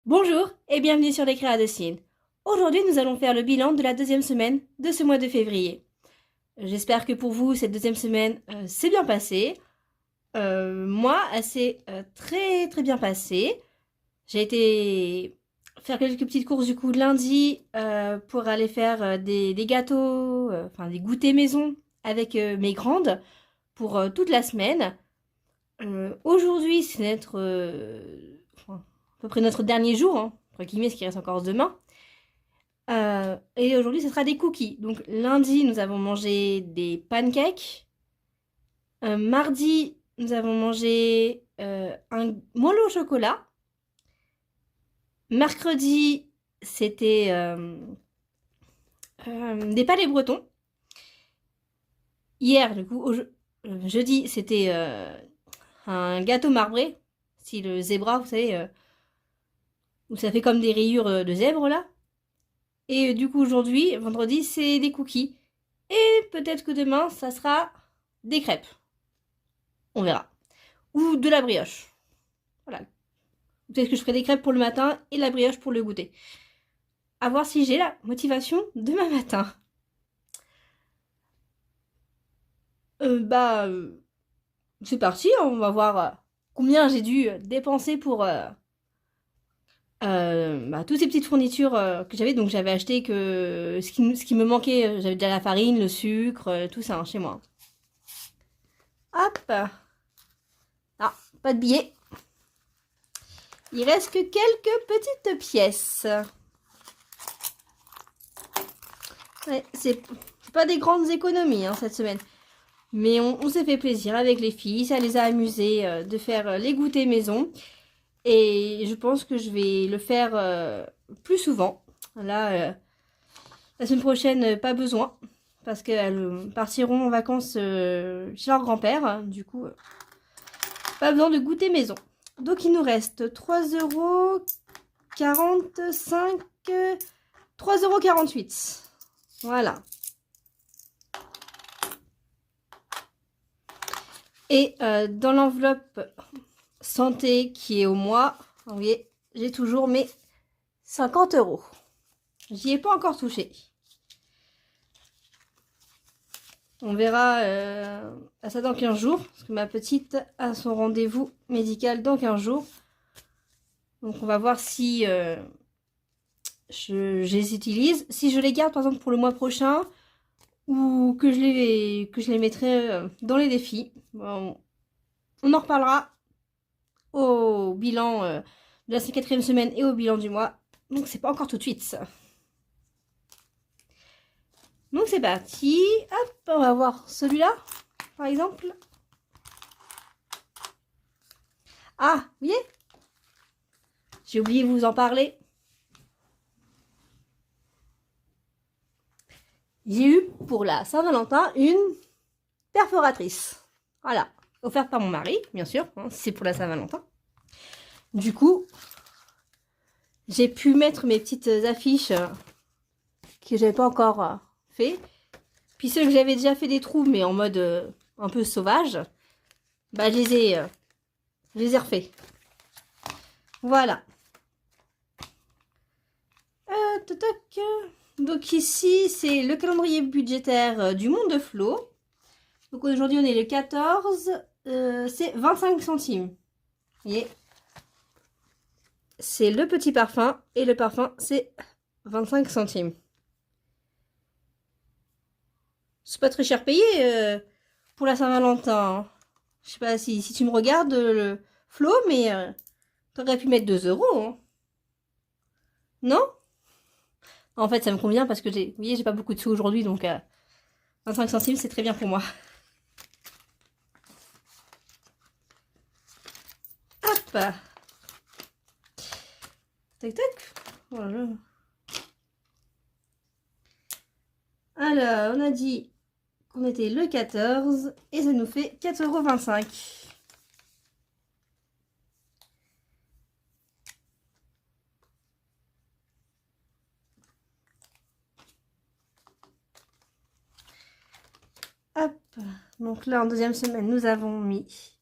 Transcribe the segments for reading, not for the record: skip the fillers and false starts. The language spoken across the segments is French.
Bonjour et bienvenue sur les Créas de Cine. Aujourd'hui, nous allons faire le bilan de la deuxième semaine de ce mois de février. J'espère que pour vous, cette deuxième semaine s'est bien passée. Moi, elle s'est très bien passée. J'ai été faire quelques petites courses du coup lundi pour aller faire des gâteaux, enfin des goûters maison avec mes grandes pour toute la semaine. Aujourd'hui, c'est enfin, à peu près notre dernier jour, hein, entre guillemets, ce qui reste encore demain. Et aujourd'hui, ce sera des cookies. Donc lundi, nous avons mangé des pancakes. Mardi, nous avons mangé un moelleux au chocolat. Mercredi, c'était des palais bretons. Hier, du coup, jeudi, c'était un gâteau marbré, style zébra, vous savez, où ça fait comme des rayures de zèbre là. Et du coup, aujourd'hui, vendredi, c'est des cookies. Et peut-être que demain, ça sera des crêpes. On verra. Ou de la brioche. Voilà. Peut-être que je ferai des crêpes pour le matin et la brioche pour le goûter. À voir si j'ai la motivation demain matin. Bah, c'est parti. On va voir combien j'ai dû dépenser pour toutes ces petites fournitures que j'avais. Donc, j'avais acheté que ce qui me manquait. J'avais déjà la farine, le sucre, tout ça hein, chez moi. Hop. Ah, pas de billets. Il reste que quelques petites pièces. Ouais, c'est pas des grandes économies hein, cette semaine. Mais on s'est fait plaisir avec les filles. Ça les a amusées de faire les goûters maison. Et je pense que je vais le faire plus souvent. Là, la semaine prochaine, pas besoin. Parce qu'elles partiront en vacances chez leur grand-père. Du coup, pas besoin de goûter maison. Donc il nous reste 3,45 €, 3,48 €. Voilà. Et dans l'enveloppe santé qui est au mois, vous voyez, j'ai toujours mes 50 €. J'y ai pas encore touché. On verra à ça dans 15 jours, parce que ma petite a son rendez-vous médical dans 15 jours. Donc on va voir si je les utilise. Si je les garde par exemple pour le mois prochain, ou que je les mettrai dans les défis. Bon, on en reparlera au bilan de la 4e semaine et au bilan du mois. Donc c'est pas encore tout de suite ça. Donc c'est parti. Hop, on va voir celui-là, par exemple. Ah, vous voyez, j'ai oublié de vous en parler. J'ai eu pour la Saint-Valentin une perforatrice. Voilà, offerte par mon mari, bien sûr. Hein, c'est pour la Saint-Valentin. Du coup, j'ai pu mettre mes petites affiches que j'avais pas encore fait. Puis ceux que j'avais déjà fait des trous, mais en mode un peu sauvage, bah je les ai refaits. Voilà. Toc. Donc ici, c'est le calendrier budgétaire du Monde de Flo. Donc aujourd'hui, on est le 14, c'est 25 centimes. Vous voyez, c'est le petit parfum et le parfum, c'est 25 centimes. C'est pas très cher payé pour la Saint-Valentin. Hein. Je sais pas si tu me regardes, le Flo, mais t'aurais pu mettre 2 €. Hein. Non? En fait, ça me convient parce que vous voyez, j'ai pas beaucoup de sous aujourd'hui, donc 25 centimes, c'est très bien pour moi. Hop! Tac, tac. Voilà. Alors, on a dit qu'on était le 14 et ça nous fait 4,25 €. Hop, donc là en deuxième semaine, nous avons mis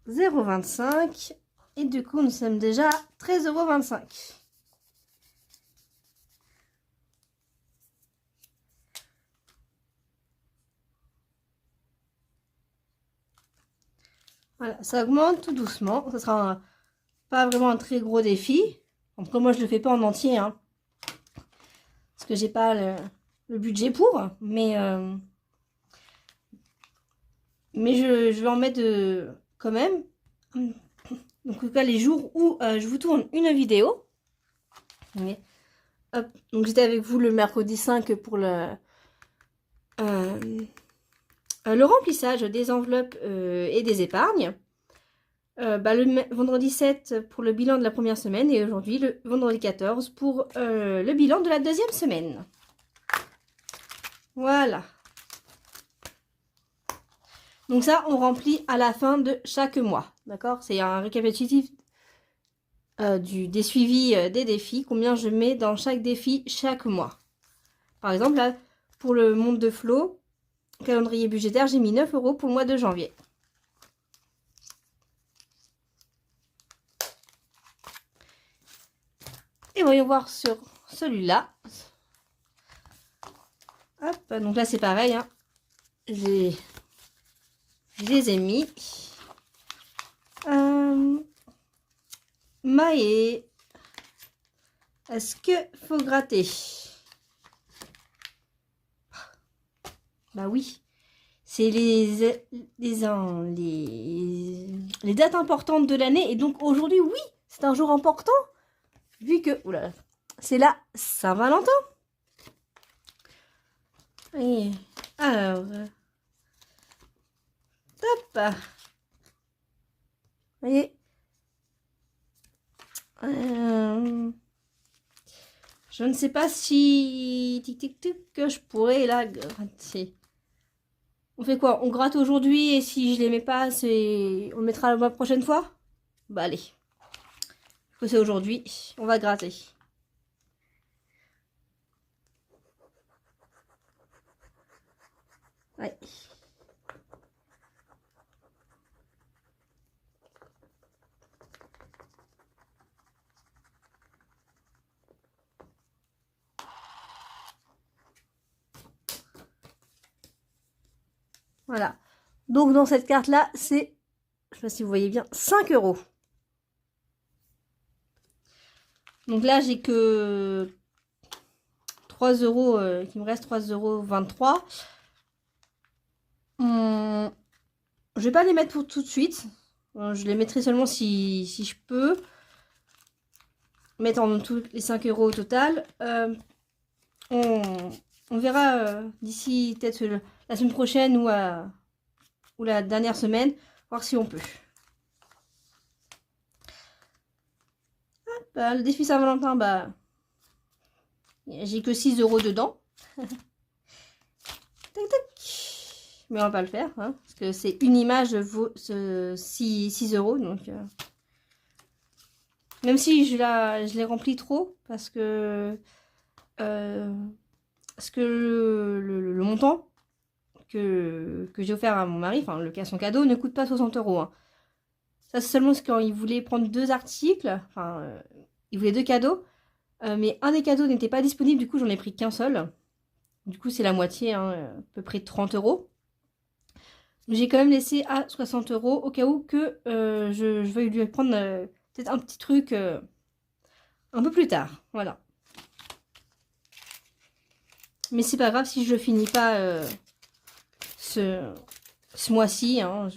0,25 Et du coup, nous sommes déjà à 13,25 €. Voilà, ça augmente tout doucement. Ce sera pas vraiment un très gros défi. En tout cas, moi, je le fais pas en entier, hein, parce que j'ai pas le budget pour. Mais je vais en mettre quand même. Donc, en tout cas, les jours où je vous tourne une vidéo. Mais, hop. Donc, j'étais avec vous le mercredi 5 pour le remplissage des enveloppes et des épargnes. Le vendredi 7 pour le bilan de la première semaine et aujourd'hui le vendredi 14 pour le bilan de la deuxième semaine. Voilà. Donc ça, on remplit à la fin de chaque mois. D'accord? C'est un récapitulatif des suivis des défis. Combien je mets dans chaque défi chaque mois. Par exemple, là, pour le monde de Flo, calendrier budgétaire, j'ai mis 9 € pour le mois de janvier. Et voyons voir sur celui-là. Hop, donc là c'est pareil, hein. Je les ai mis. Maë, est-ce que faut gratter? Bah oui, c'est les dates importantes de l'année et donc aujourd'hui, oui, c'est un jour important vu que oula, c'est la Saint-Valentin. Et alors, hop, voyez, je ne sais pas si tic tic tic que je pourrais la gratter. On fait quoi? On gratte aujourd'hui et si je les mets pas, c'est on le mettra la prochaine fois? Bah allez. Que c'est aujourd'hui, on va gratter. Ouais. Voilà. Donc dans cette carte là, c'est, je sais pas si vous voyez bien, 5 €. Donc là, j'ai que 3 €, qui me reste 3,23 €. Je vais pas les mettre pour tout de suite. Je les mettrai seulement si je peux. Mettre en tous les 5 € au total. On verra d'ici peut-être la semaine prochaine ou la dernière semaine. Voir si on peut. Hop, le défi Saint-Valentin, bah, j'ai que 6 € dedans. Tac, tac. Mais on va pas le faire, hein, parce que c'est une image vaut 6 €. Donc, même si je l'ai rempli trop, parce que le montant que j'ai offert à mon mari, enfin son cadeau, ne coûte pas 60 €. Hein. Ça, c'est seulement quand il voulait prendre 2 articles, enfin, il voulait 2 cadeaux, mais un des cadeaux n'était pas disponible, du coup, j'en ai pris qu'un seul. Du coup, c'est la moitié, hein, à peu près 30 €. J'ai quand même laissé à 60 € au cas où que je veuille lui prendre peut-être un petit truc un peu plus tard. Voilà. Mais c'est pas grave si je le finis pas ce mois-ci. Hein,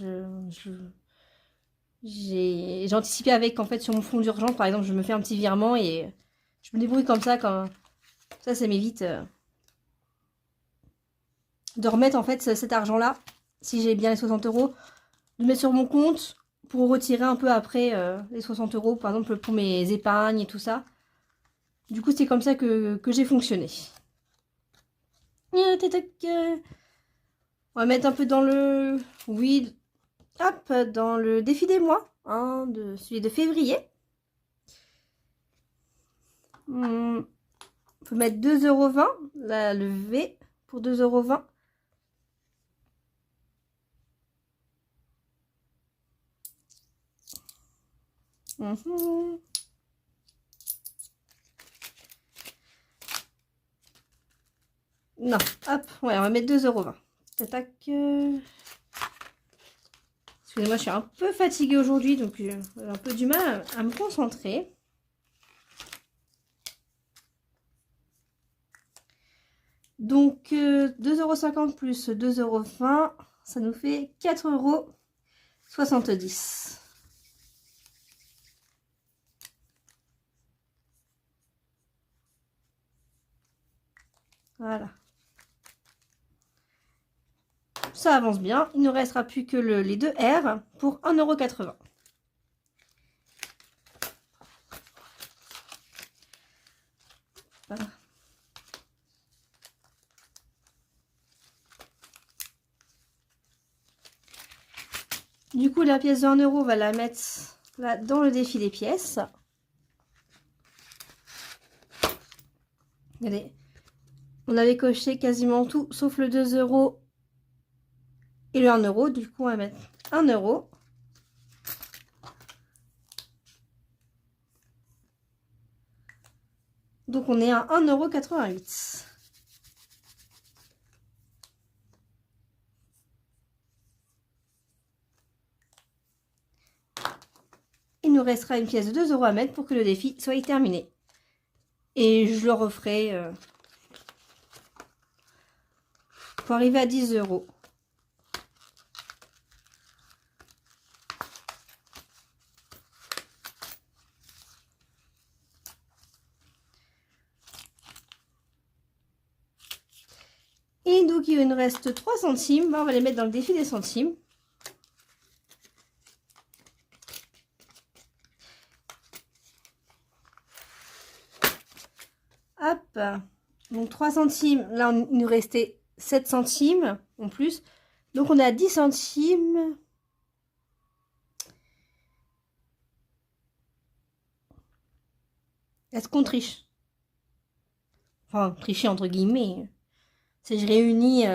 j'ai anticipé avec en fait sur mon fonds d'urgence. Par exemple, je me fais un petit virement et je me débrouille comme ça. Ça m'évite de remettre en fait cet argent-là, si j'ai bien les 60 €, de mettre sur mon compte pour retirer un peu après les 60 €, par exemple pour mes épargnes et tout ça. Du coup, c'est comme ça que j'ai fonctionné. On va mettre un peu dans le... Oui, hop, dans le défi des mois, hein, celui de février. On peut mettre 2,20 €, le V pour 2,20 €. Mhm. Non, hop, ouais, on va mettre 2,20 €. Tac. Excusez-moi, je suis un peu fatiguée aujourd'hui, donc j'ai un peu du mal à me concentrer. Donc 2,50 € plus 2,20 €, ça nous fait 4,70 €. Voilà. Ça avance bien. Il ne restera plus que les deux R pour 1,80 €. Voilà. Du coup, la pièce de 1 €, on va la mettre là dans le défi des pièces. Regardez, on avait coché quasiment tout sauf le 2 € et le 1 €. Du coup, on va mettre 1 €. Donc, on est à 1,88 €. Il nous restera une pièce de 2 € à mettre pour que le défi soit terminé. Et je le referai pour arriver à 10 €. Et donc, il nous reste 3 centimes. On va les mettre dans le défi des centimes. Hop. Donc, 3 centimes. Là, il nous restait 7 centimes en plus. Donc, on est à 10 centimes. Est-ce qu'on triche? Enfin, tricher entre guillemets. Si je réunis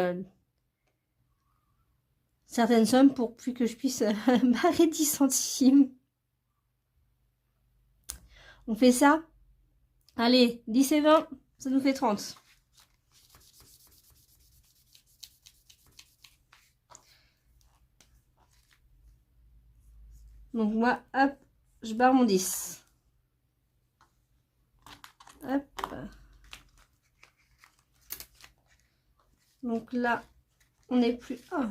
certaines sommes pour plus que je puisse barrer 10 centimes. On fait ça. Allez, 10 et 20, ça nous fait 30. Donc moi, hop, je barre mon 10. Hop. Donc là, on n'est plus... Oh.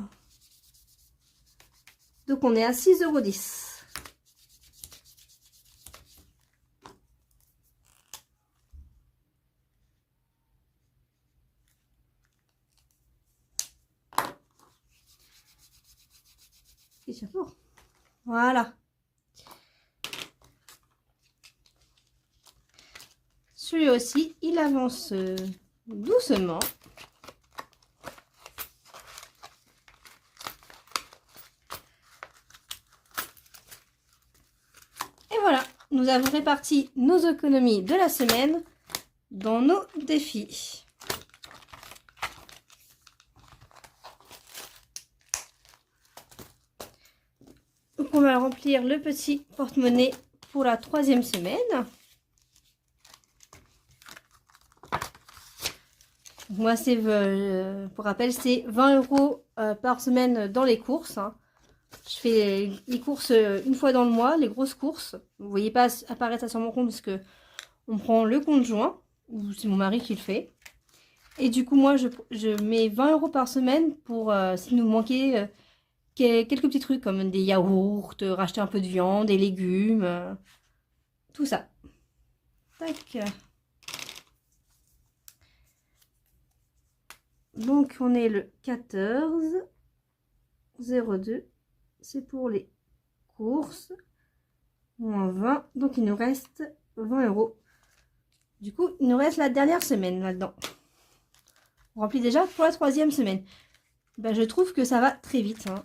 Donc on est à 6,10 €. Voilà. Celui aussi, il avance doucement. Et voilà, nous avons réparti nos économies de la semaine dans nos défis. Donc on va remplir le petit porte-monnaie pour la 3e semaine. Moi, c'est pour rappel, c'est 20 € par semaine dans les courses. Hein. Je fais les courses une fois dans le mois, les grosses courses. Vous ne voyez pas apparaître ça sur mon compte parce que on prend le compte joint, ou c'est mon mari qui le fait. Et du coup, moi, je mets 20 € par semaine pour s'il nous manquait quelques petits trucs comme des yaourts, racheter un peu de viande, des légumes, tout ça. Tac. Donc, on est le 14,02. C'est pour les courses. Moins 20. Donc, il nous reste 20 €. Du coup, il nous reste la dernière semaine là-dedans. On remplit déjà pour la 3e semaine. Ben, je trouve que ça va très vite. Hein.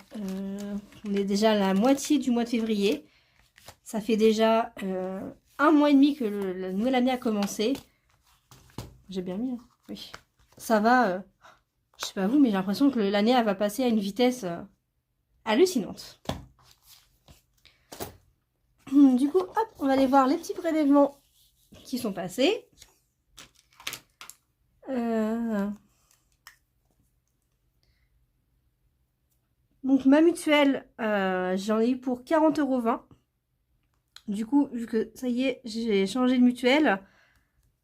On est déjà à la moitié du mois de février. Ça fait déjà 1 mois et demi que la nouvelle année a commencé. J'ai bien mis. Hein. Oui. Ça va. Je sais pas vous, mais j'ai l'impression que l'année elle va passer à une vitesse hallucinante. Du coup, hop, on va aller voir les petits prélèvements qui sont passés. Donc ma mutuelle, j'en ai eu pour 40,20 €. Du coup, vu que ça y est, j'ai changé de mutuelle,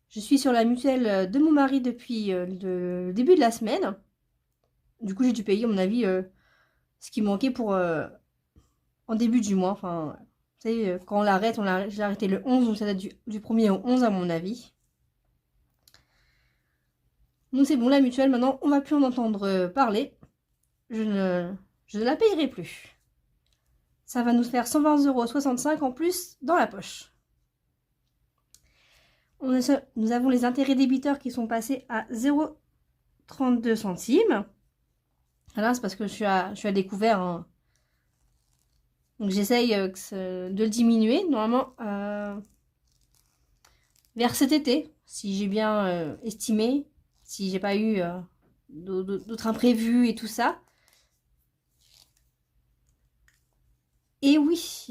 je suis sur la mutuelle de mon mari depuis le début de la semaine. Du coup, j'ai dû payer, à mon avis, ce qui manquait pour en début du mois. Enfin, vous savez, quand on l'arrête, j'ai arrêté le 11, donc ça date du 1er au 11 à mon avis. Donc c'est bon, la mutuelle, maintenant, on va plus en entendre parler. Je ne la payerai plus. Ça va nous faire 120,65 € en plus dans la poche. Nous avons les intérêts débiteurs qui sont passés à 0,32 centimes. Là, c'est parce que je suis à découvert. Hein. Donc j'essaye de le diminuer. Normalement, vers cet été, si j'ai bien estimé, si j'ai pas eu d'autres imprévus et tout ça. Et oui,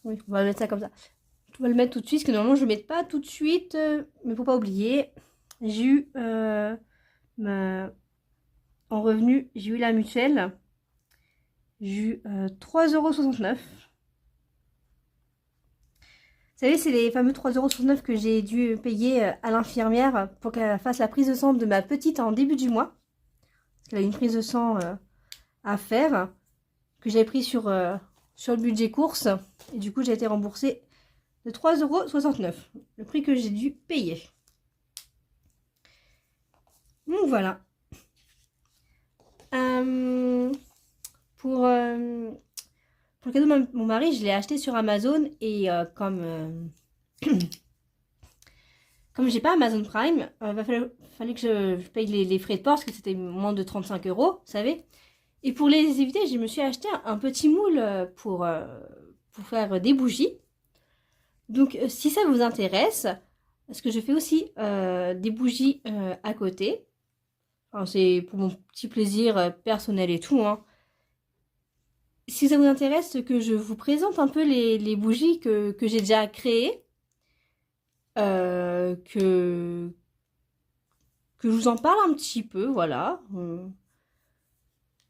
oui, on va mettre ça comme ça. On va le mettre tout de suite, parce que normalement je ne le mets pas tout de suite, mais faut pas oublier, j'ai eu en revenu, j'ai eu la mutuelle, j'ai eu 3,69 €. Vous savez, c'est les fameux 3,69 € que j'ai dû payer à l'infirmière pour qu'elle fasse la prise de sang de ma petite en début du mois. Parce qu'elle a une prise de sang à faire, que j'avais pris sur le budget course. Et du coup, j'ai été remboursée de 3,69 €, le prix que j'ai dû payer. Donc voilà. Pour le cadeau de mon mari, je l'ai acheté sur Amazon et comme j'ai pas Amazon Prime, fallait que je paye les frais de port parce que c'était moins de 35 €, vous savez. Et pour les éviter, je me suis acheté un petit moule pour faire des bougies. Donc si ça vous intéresse, parce que je fais aussi des bougies à côté. Enfin, c'est pour mon petit plaisir personnel et tout. Hein. Si ça vous intéresse, que je vous présente un peu les bougies que j'ai déjà créées. Que je vous en parle un petit peu, voilà.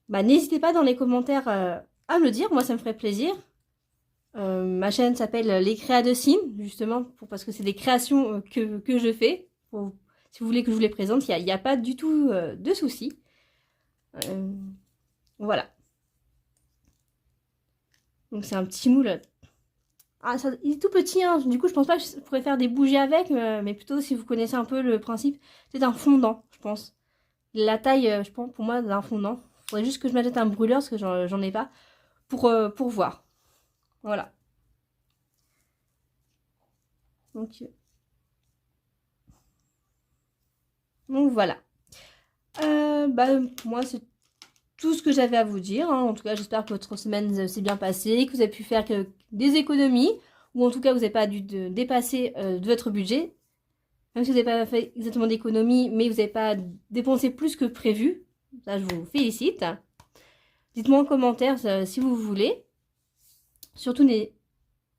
Bah, n'hésitez pas dans les commentaires à me le dire, moi ça me ferait plaisir. Ma chaîne s'appelle Les Créas de Cine, justement, parce que c'est des créations que je fais. Si vous voulez que je vous les présente, il n'y a pas du tout de souci. Voilà. Donc c'est un petit moule. Ah, il est tout petit, hein. Du coup je pense pas que je pourrais faire des bougies avec, mais plutôt si vous connaissez un peu le principe, c'est un fondant, je pense. La taille, je pense, pour moi, d'un fondant. Il faudrait juste que je m'achète un brûleur, parce que j'en ai pas, pour voir. Voilà. Donc voilà. Bah, moi, c'est tout ce que j'avais à vous dire. Hein. En tout cas, j'espère que votre semaine s'est bien passée, que vous avez pu faire des économies, ou en tout cas, vous n'avez pas dû dépasser de votre budget. Même si vous n'avez pas fait exactement d'économies, mais vous n'avez pas dépensé plus que prévu. Ça, je vous félicite. Dites-moi en commentaire si vous voulez. Surtout,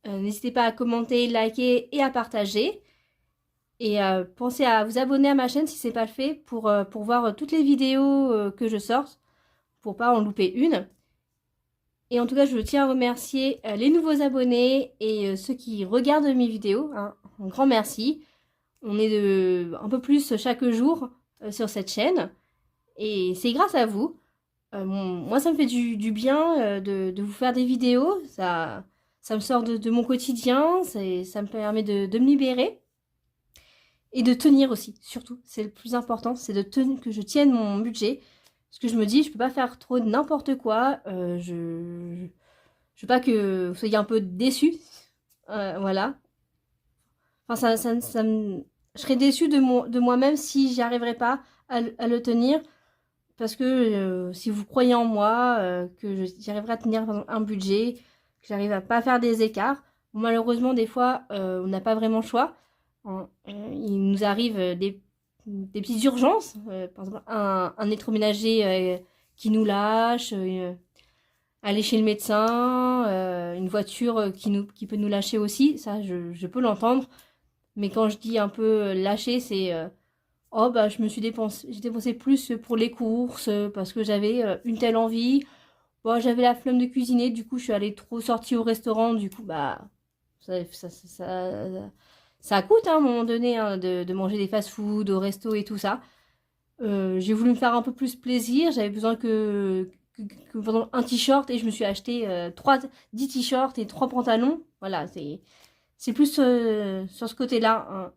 n'hésitez pas à commenter, liker et à partager. Et pensez à vous abonner à ma chaîne si ce n'est pas le fait pour voir toutes les vidéos que je sors, pour pas en louper une. Et en tout cas, je tiens à remercier les nouveaux abonnés et ceux qui regardent mes vidéos. Hein. Un grand merci. On est un peu plus chaque jour sur cette chaîne. Et c'est grâce à vous. Moi, ça me fait du bien de vous faire des vidéos. Ça me sort de mon quotidien. Ça me permet de me libérer. Et de tenir aussi, surtout. C'est le plus important. C'est que je tienne mon budget. Parce que je me dis, je peux pas faire trop de n'importe quoi. Je veux pas que vous soyez un peu déçus. Voilà. Enfin, je serais déçue de moi-même si j'y arriverais pas à le tenir. Parce que si vous croyez en moi, que j'arriverai à tenir un budget, que j'arrive à pas faire des écarts. Bon, malheureusement, des fois, on n'a pas vraiment le choix. Il nous arrive des petites urgences. Par exemple, un électroménager qui nous lâche, aller chez le médecin, une voiture qui peut nous lâcher aussi. Ça, je peux l'entendre. Mais quand je dis un peu lâcher, c'est oh bah j'ai dépensé plus pour les courses parce que j'avais une telle envie. Bon, j'avais la flemme de cuisiner, du coup je suis allée trop sortir au restaurant, du coup bah ça coûte hein, à un moment donné hein, de manger des fast-food au resto et tout ça. J'ai voulu me faire un peu plus plaisir, j'avais besoin que pendant un t-shirt et je me suis acheté 10 t-shirts et 3 pantalons. Voilà, c'est plus sur ce côté-là hein,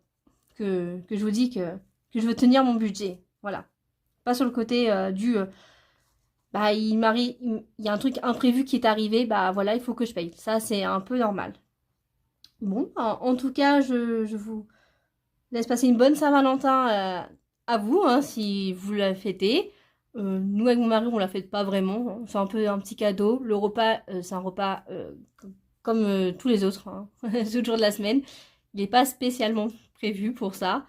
que je vous dis que je veux tenir mon budget. Voilà. Pas sur le côté bah il y a un truc imprévu qui est arrivé, bah voilà, il faut que je paye. Ça, c'est un peu normal. Bon, en tout cas, je vous laisse passer une bonne Saint-Valentin à vous, hein, si vous la fêtez. Nous, avec mon mari, on la fête pas vraiment. On fait un peu un petit cadeau. Le repas, c'est un repas comme tous les autres, hein, tous les jours de la semaine. Il n'est pas spécialement prévu pour ça.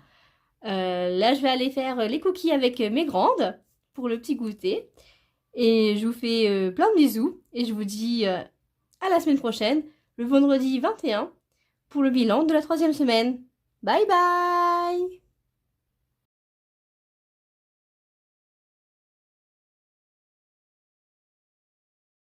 Là, je vais aller faire les cookies avec mes grandes pour le petit goûter. Et je vous fais plein de bisous. Et je vous dis à la semaine prochaine, le vendredi 21, pour le bilan de la 3e semaine. Bye bye!